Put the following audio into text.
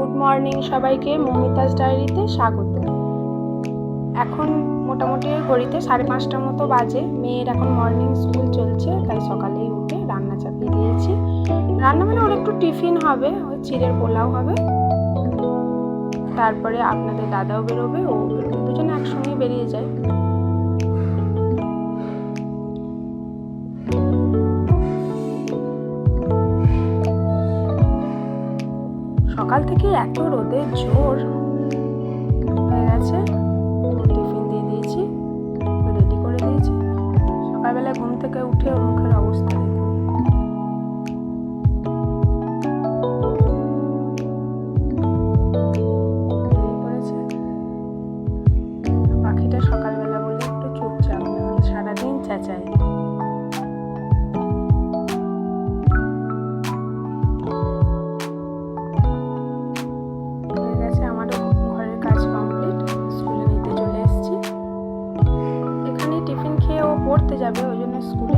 Good morning সবাইকে, মৌমিতাস ডায়েরিতে স্বাগত। এখন মোটামুটি ঘড়িতে 5:30টার মতো বাজে। মেয়ের এখন মর্নিং স্কুল চলছে, তাই সকালেই উঠে রান্না চাপিয়ে দিয়েছি। রান্না মানে ওর একটু টিফিন হবে, ওই চিড়ের পোলাও হবে। তারপরে আপনাদের দাদাও বেরোবে, ও বেরোবে, দুজনে একসঙ্গেই বেরিয়ে যায়। সকাল থেকে এত রোদের জোর হয়ে গেছে। টিফিন দিয়ে দিয়েছি, রেডি করে দিয়েছি। সকালবেলা ঘুম থেকে উঠে ওর মুখের অবস্থা দেখুন। পাখিটা সকালবেলা বলে একটু চুপচাপ, নাহলে সারাদিন চেঁচায়। পড়তে যাবে, ওই জন্য স্কুলে